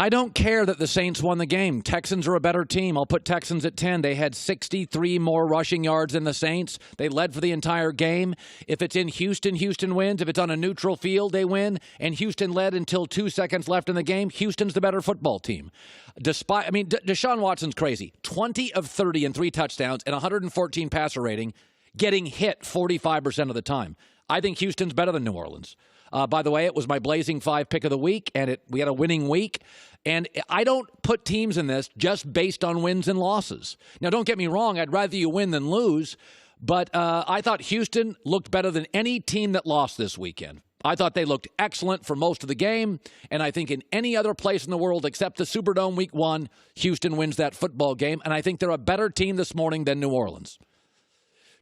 I don't care that the Saints won the game. Texans are a better team. I'll put Texans at 10. They had 63 more rushing yards than the Saints. They led for the entire game. If it's in Houston, Houston wins. If it's on a neutral field, they win. And Houston led until 2 seconds left in the game. Houston's the better football team. Deshaun Watson's crazy. 20 of 30 and 3 touchdowns and 114 passer rating, getting hit 45% of the time. I think Houston's better than New Orleans. By the way, it was my Blazing 5 pick of the week, and we had a winning week. And I don't put teams in this just based on wins and losses. Now, don't get me wrong. I'd rather you win than lose. But I thought Houston looked better than any team that lost this weekend. I thought they looked excellent for most of the game. And I think in any other place in the world except the Superdome Week 1, Houston wins that football game. And I think they're a better team this morning than New Orleans.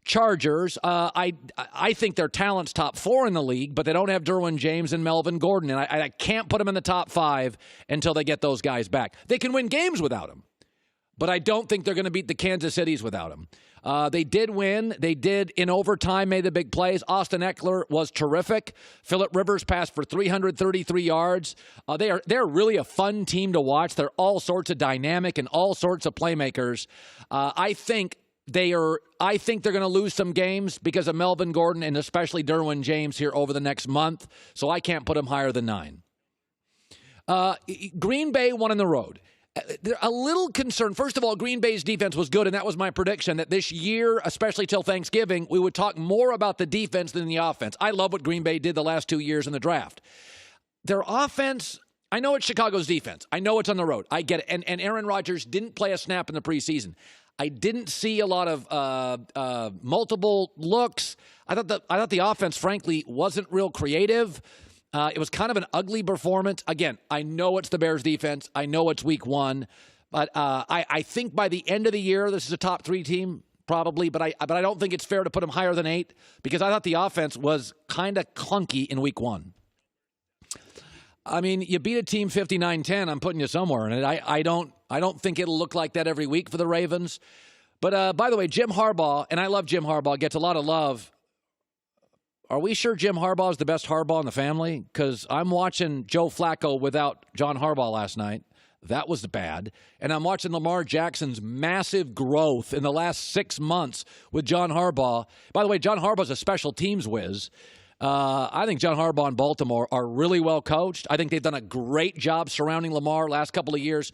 Chargers, I think their talent's top 4 in the league, but they don't have Derwin James and Melvin Gordon, and I can't put them in the top 5 until they get those guys back. They can win games without them, but I don't think they're going to beat the Kansas Cities without them. They did win. They did, in overtime, made the big plays. Austin Eckler was terrific. Phillip Rivers passed for 333 yards. They're really a fun team to watch. They're all sorts of dynamic and all sorts of playmakers. I think they're going to lose some games because of Melvin Gordon and especially Derwin James here over the next month. So I can't put them higher than 9. Green Bay won on the road. They're a little concerned. First of all, Green Bay's defense was good, and that was my prediction, that this year, especially till Thanksgiving, we would talk more about the defense than the offense. I love what Green Bay did the last 2 years in the draft. Their offense, I know it's Chicago's defense. I know it's on the road. I get it. And Aaron Rodgers didn't play a snap in the preseason. I didn't see a lot of multiple looks. I thought the offense, frankly, wasn't real creative. It was kind of an ugly performance. Again, I know it's the Bears' defense. I know it's week 1. But I think by the end of the year, this is a top 3 team, probably. But I don't think it's fair to put them higher than 8 because I thought the offense was kind of clunky in week 1. I mean, you beat a team 59-10. I'm putting you somewhere in it. I don't think it'll look like that every week for the Ravens. But by the way, Jim Harbaugh, and I love Jim Harbaugh, gets a lot of love. Are we sure Jim Harbaugh is the best Harbaugh in the family? Because I'm watching Joe Flacco without John Harbaugh last night. That was bad. And I'm watching Lamar Jackson's massive growth in the last 6 months with John Harbaugh. By the way, John Harbaugh's a special teams whiz. I think John Harbaugh and Baltimore are really well coached. I think they've done a great job surrounding Lamar last couple of years,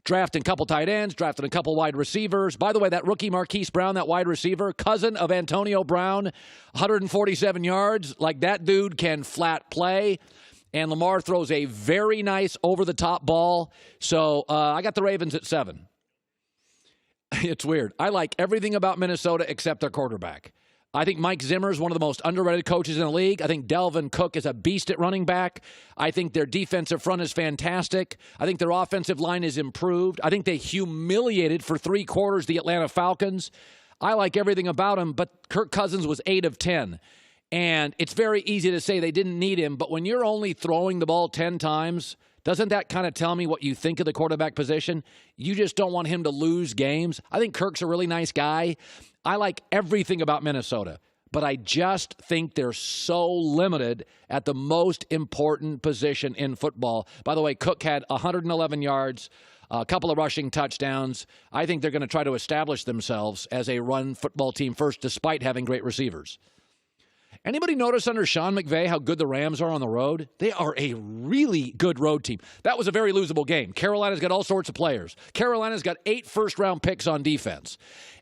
drafting a couple tight ends, drafting a couple wide receivers. By the way, that rookie Marquise Brown, that wide receiver, cousin of Antonio Brown, 147 yards. Like, that dude can flat play. And Lamar throws a very nice over-the-top ball. So I got the Ravens at 7. It's weird. I like everything about Minnesota except their quarterback. I think Mike Zimmer is one of the most underrated coaches in the league. I think Dalvin Cook is a beast at running back. I think their defensive front is fantastic. I think their offensive line is improved. I think they humiliated for 3 quarters the Atlanta Falcons. I like everything about them, but Kirk Cousins was 8 of 10. And it's very easy to say they didn't need him, but when you're only throwing the ball 10 times, doesn't that kind of tell me what you think of the quarterback position? You just don't want him to lose games. I think Kirk's a really nice guy. I like everything about Minnesota, but I just think they're so limited at the most important position in football. By the way, Cook had 111 yards, a couple of rushing touchdowns. I think they're going to try to establish themselves as a run football team first, despite having great receivers. Anybody notice under Sean McVay how good the Rams are on the road? They are a really good road team. That was a very losable game. Carolina's got all sorts of players. Carolina's got 8 first-round picks on defense.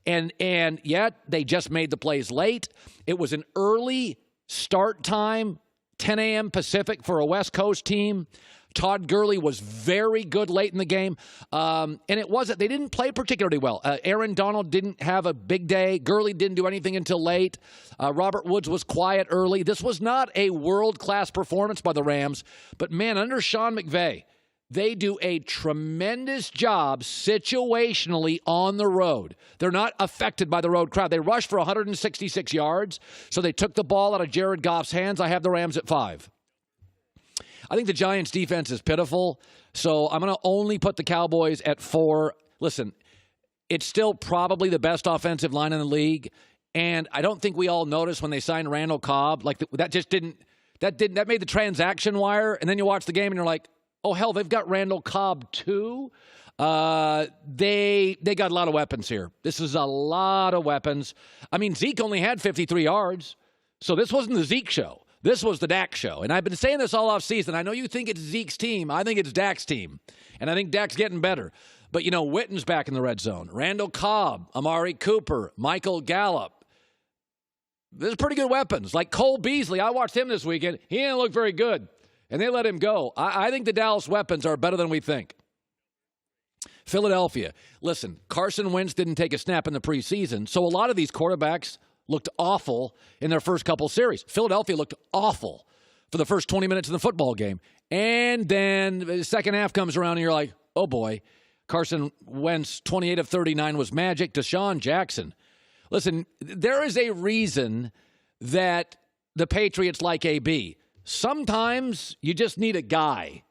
And yet they just made the plays late. It was an early start time, 10 a.m. Pacific for a West Coast team. Todd Gurley was very good late in the game. And they didn't play particularly well. Aaron Donald didn't have a big day. Gurley didn't do anything until late. Robert Woods was quiet early. This was not a world-class performance by the Rams. But, man, under Sean McVay, they do a tremendous job situationally on the road. They're not affected by the road crowd. They rushed for 166 yards, so they took the ball out of Jared Goff's hands. I have the Rams at 5. I think the Giants' defense is pitiful, so I'm going to only put the Cowboys at 4. Listen, it's still probably the best offensive line in the league, and I don't think we all noticed when they signed Randall Cobb. Like, that made the transaction wire, and then you watch the game and you're like, Oh, hell, they've got Randall Cobb, too. They got a lot of weapons here. This is a lot of weapons. I mean, Zeke only had 53 yards, so this wasn't the Zeke show. This was the Dak show. And I've been saying this all offseason. I know you think it's Zeke's team. I think it's Dak's team. And I think Dak's getting better. But, you know, Witten's back in the red zone. Randall Cobb, Amari Cooper, Michael Gallup. There's pretty good weapons. Like Cole Beasley. I watched him this weekend. He didn't look very good. And they let him go. I think the Dallas weapons are better than we think. Philadelphia. Listen, Carson Wentz didn't take a snap in the preseason, so a lot of these quarterbacks looked awful in their first couple series. Philadelphia looked awful for the first 20 minutes of the football game. And then the second half comes around and you're like, oh boy, Carson Wentz, 28 of 39 was magic. Deshaun Jackson. Listen, there is a reason that the Patriots like AB. Sometimes you just need a guy.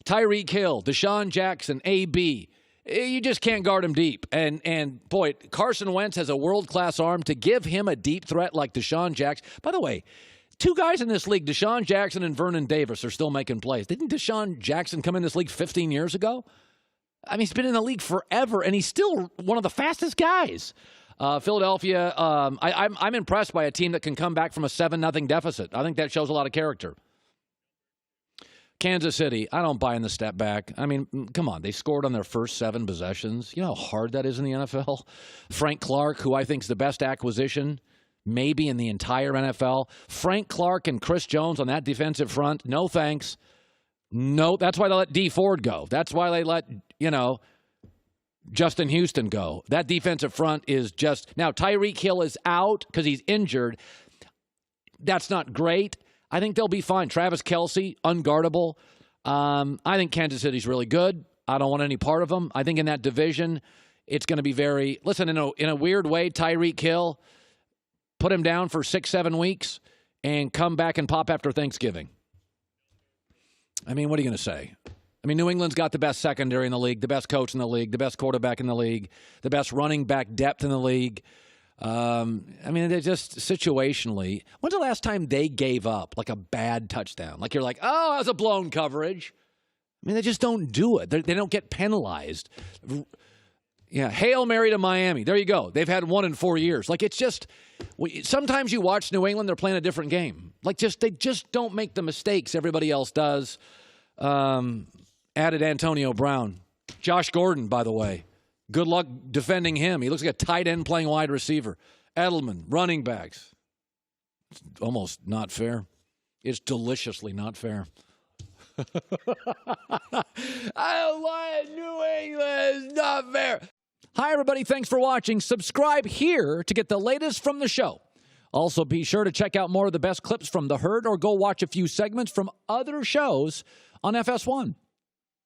Tyreek Hill, Deshaun Jackson, AB. You just can't guard him deep. And boy, Carson Wentz has a world-class arm. To give him a deep threat like Deshaun Jackson. By the way, two guys in this league, Deshaun Jackson and Vernon Davis, are still making plays. Didn't Deshaun Jackson come in this league 15 years ago? I mean, he's been in the league forever, and he's still one of the fastest guys. Philadelphia, I'm impressed by a team that can come back from a 7-0 deficit. I think that shows a lot of character. Kansas City, I don't buy in the step back. I mean, come on. They scored on their first 7 possessions. You know how hard that is in the NFL? Frank Clark, who I think is the best acquisition maybe in the entire NFL. Frank Clark and Chris Jones on that defensive front, no thanks. No, that's why they let Dee Ford go. That's why they let, Justin Houston go. That defensive front is just... Now, Tyreek Hill is out because he's injured. That's not great. I think they'll be fine. Travis Kelce, unguardable. I think Kansas City's really good. I don't want any part of them. I think in that division, it's going to be very... Listen, in a weird way, Tyreek Hill, put him down for 6-7 weeks and come back and pop after Thanksgiving. I mean, what are you going to say? I mean, New England's got the best secondary in the league, the best coach in the league, the best quarterback in the league, the best running back depth in the league. I mean, they're just situationally. When's the last time they gave up like a bad touchdown? Like you're like, oh, that was a blown coverage. I mean, they just don't do it. They don't get penalized. Yeah, Hail Mary to Miami. There you go. They've had 1 in 4 years. Like it's just, sometimes you watch New England, they're playing a different game. Like they just don't make the mistakes everybody else does. Added Antonio Brown. Josh Gordon, by the way. Good luck defending him. He looks like a tight end playing wide receiver. Edelman, running backs. It's almost not fair. It's deliciously not fair. I don't like New England. It's not fair. Hi, everybody. Thanks for watching. Subscribe here to get the latest from the show. Also, be sure to check out more of the best clips from The Herd or go watch a few segments from other shows on FS1.